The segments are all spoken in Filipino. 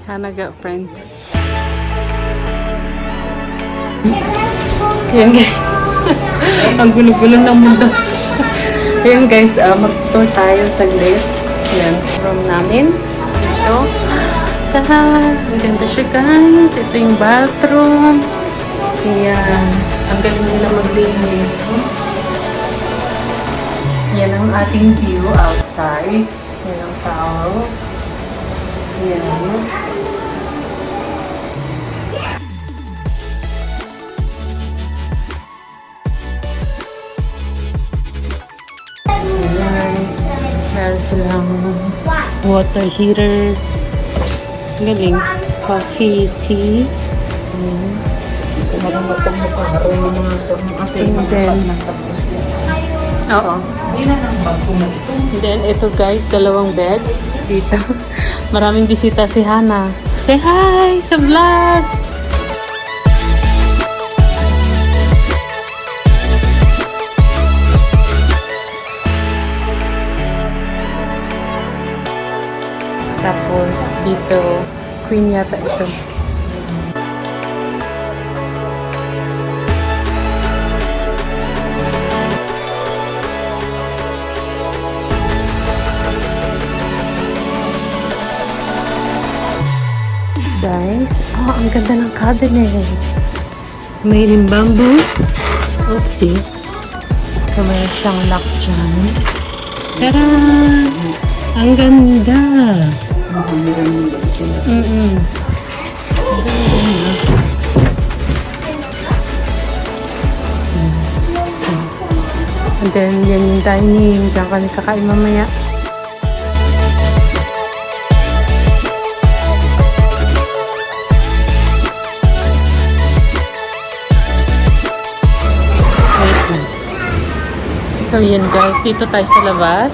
Hannah got friend. Yan guys. Ang gulo-gulo ng mundo. Yan guys, mag-tour tayo saglit. Yan, room namin. Ito. Tara! Ang ganda siya guys. Ito yung bathroom. Yan. Ang galing nila maglinis. Yan ang ating view outside. Yan ang tao. Yan. Meron silang water heater. Galing. Coffee, tea. And then, oo. And then, ito guys, dalawang bed. Dito. Maraming bisita si Hannah. Say hi sa vlog! Tapos, dito, queen yata ito. Guys, ang ganda ng cabinet. May rin bamboo. Oopsie. May siyang lock dyan. Tara! Ang ganda! So, and then, yan yung dining. Diyan kami kakain mamaya. So, yun guys. Dito tayo sa labas.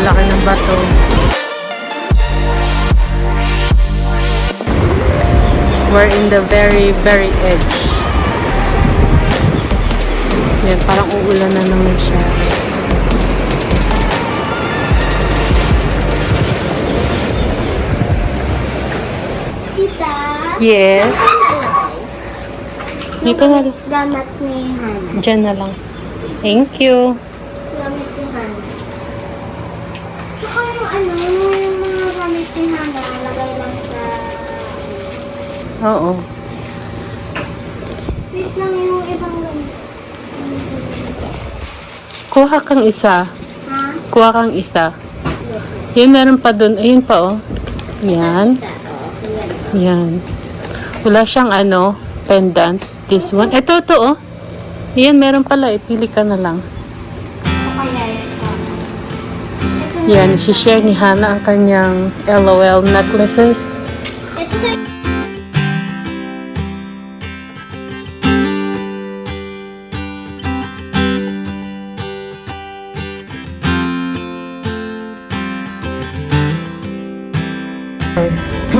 Laki ng bato. We're in the very edge. Yan, parang uulan na naman siya. Tita? Yes? Dito na lang. Gamit ni Hannah. Diyan na lang. Thank you. Gamit ni Hannah. Saka yung mga gamit ni Hannah, lagay lang sa... Oo. Wait lang yung ibang gamit. Kuha kang isa. Ha? Kuha kang isa. Yan, meron pa dun. Ayun pa, oh. Yan. Yan. Wala siyang pendant. This one. Ito, oh. Yan, meron pala. Ipili ka na lang. Yan, isi-share ni Hannah ang kanyang LOL necklaces. Ito sa...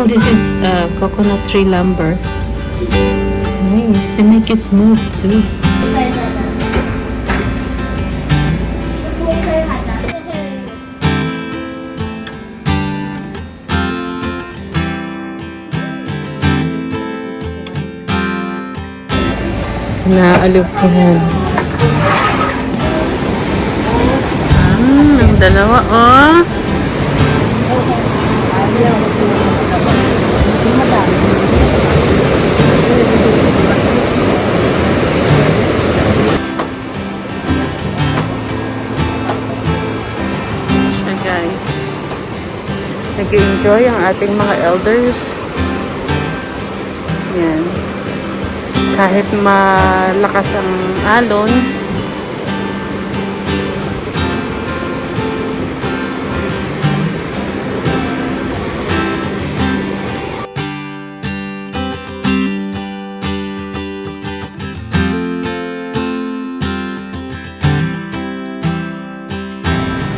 This is coconut tree lumber. Nice. They make it smooth too. Naaliw siya. Ang dalawa, oh. Siya guys. Nag-enjoy mag-enjoy ang ating mga elders. Yan. Kahit malakas ang alon,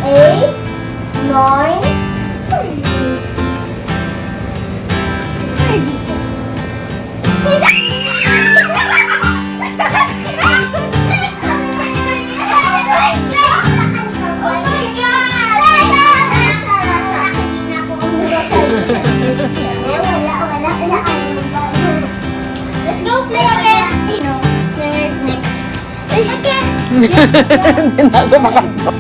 Eight, nine, Let's go play again. No, next. Okay. nasa makanto.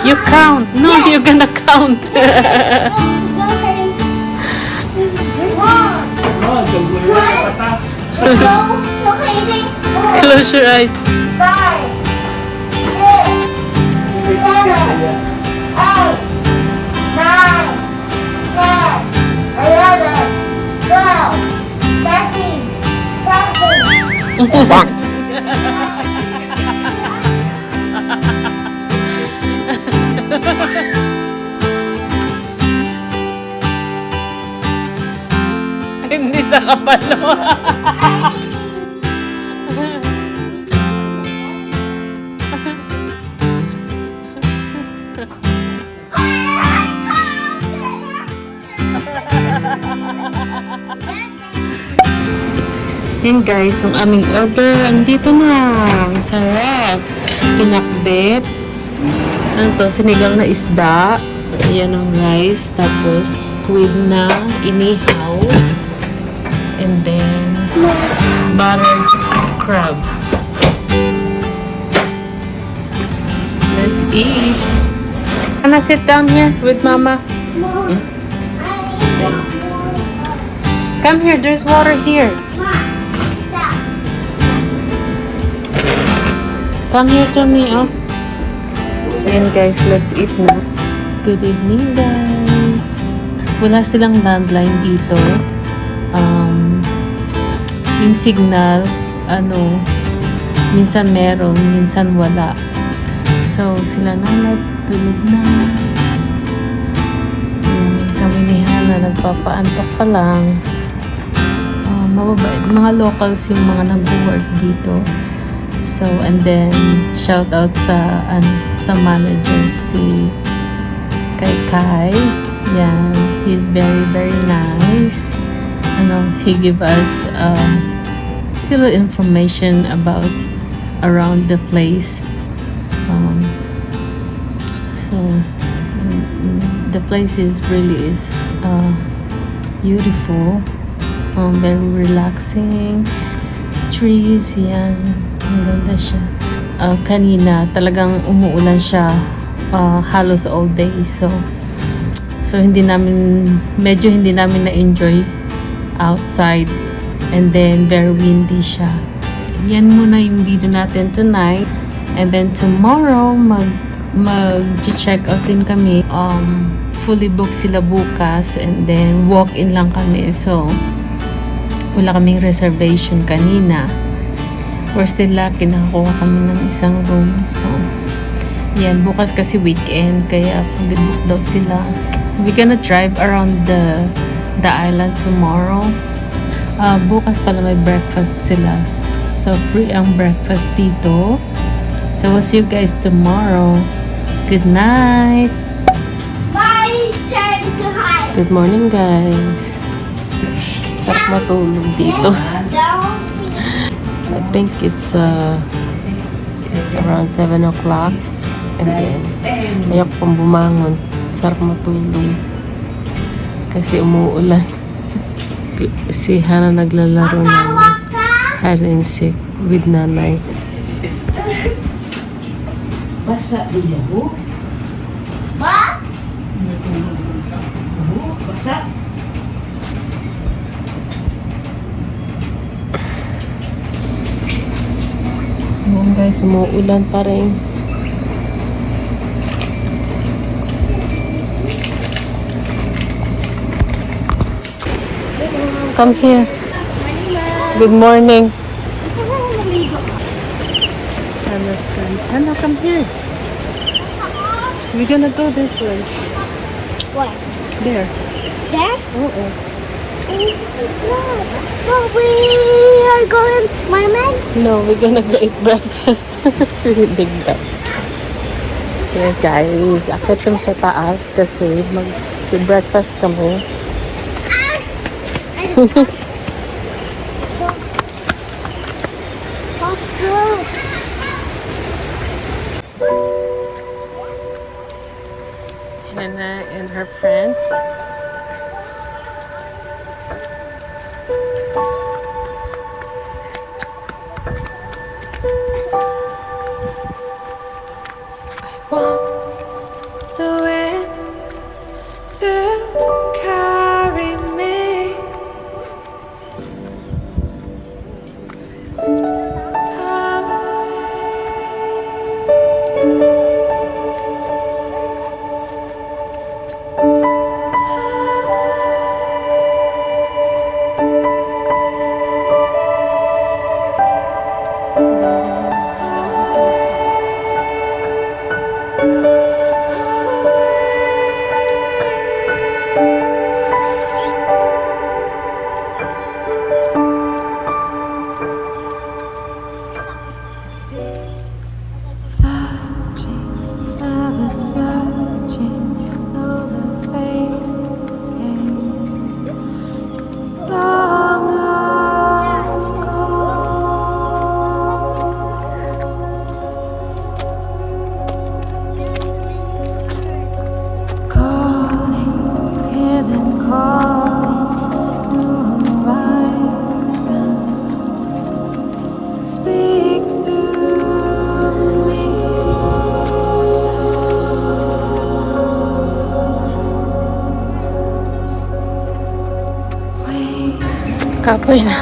You count. No, Yes. you're gonna count. Go, Harry. One. Go, okay, Close your eyes. 5, 6, 7, 8, 9, 10, 11, 12, 13, 14. Hindi sa kapalo. Yan guys, ang aming order. Andito na. Ang sarap. Pinakbet. Ano to? Sinigang na isda. Yan ang rice. Tapos squid na inihaw. And then buttered crab. Let's eat. Wanna sit down here with mama? Come here. There's water here. Come here to me, oh. Ayan guys, let's eat na. Good evening guys. Wala silang landline dito. Yung signal, minsan meron, minsan wala. So, sila na nagtulog na. Kami ni Hana, nagpapaantok pa lang. Mababait. Mga locals yung mga nag-work dito. So, and then, shout out sa manager, si Kai. Yan. He's very, very nice. He give us little information about around the place. So, the place really is beautiful. Very relaxing. Trees, yan. Ang ganda siya. Kanina, talagang umuulan siya halos all day. So medyo hindi namin na-enjoy outside. And then, very windy siya. Yan muna yung video natin tonight. And then, tomorrow, mag-check out din kami. Fully booked sila bukas. And then, walk-in lang kami. So, wala kaming reservation kanina. We're still lucky, nakakuha kami ng isang room. So, yan. Bukas kasi weekend. Kaya, fully booked daw sila. We're gonna drive around the island tomorrow. Bukas pala may breakfast sila. So, free ang breakfast dito. So, we'll see you guys tomorrow. Good night! Bye! Turn to hide. Good morning, guys. Sarap matulog dito. I think it's around 7 o'clock. And then, ayaw pang bumangon. Sarap matulog. Kasi umuulan. Si Hana naglalaro ng hide and seek with nanay. Basa din ako. What? Basa. Ayan guys, umuulan pa rin. Come here. Good morning. Hello, come here. We're gonna go this way. What? There. There? Oo. No, we are going swimming. No, we're gonna go eat breakfast. Big bag. Yeah, guys. Akit kami sa taas kasi mag-breakfast kami. Let's go. Hannah and her friends. The wind to carry me searching, ever searching, though the fate came long ago. Calling, hear them calling, new horizons. Speak to me. Kapoy na.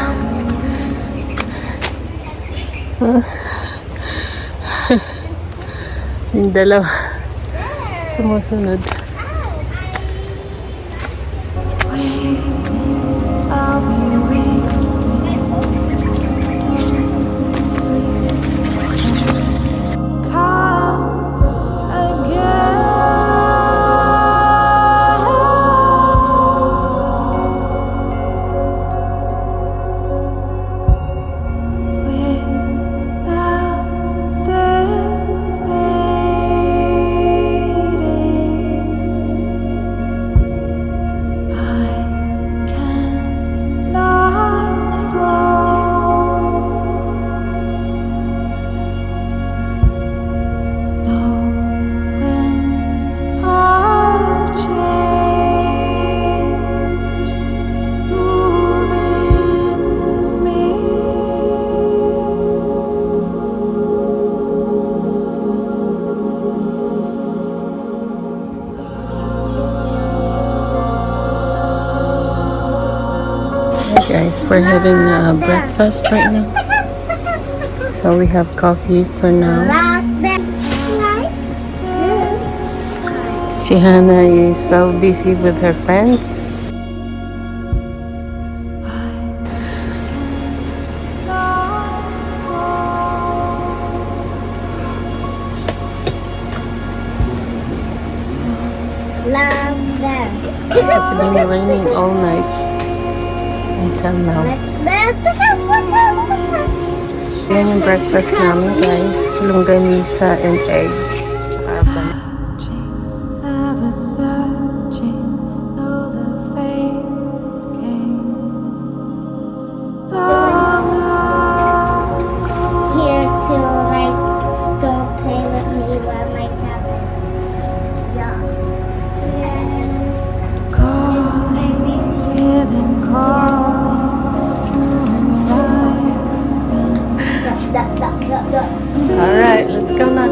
Yung dalawa sumusunod. I'll be weak. Come again. Without this fading, I cannot grow. So winds of change move in me. Hey guys, we're having breakfast right now. So we have coffee for now. Si Hannah is so busy with her friends. Love them. It's been raining all night until now. Yan yung breakfast namin guys. Longganisa and egg. Tsaka banana. Searching, ever searching, though the fate came long ago. Here to like still play with me while my tablet. Yeah. Calling, hear them calling, new horizons. Duck, duck, duck, duck. Alright, let's go na.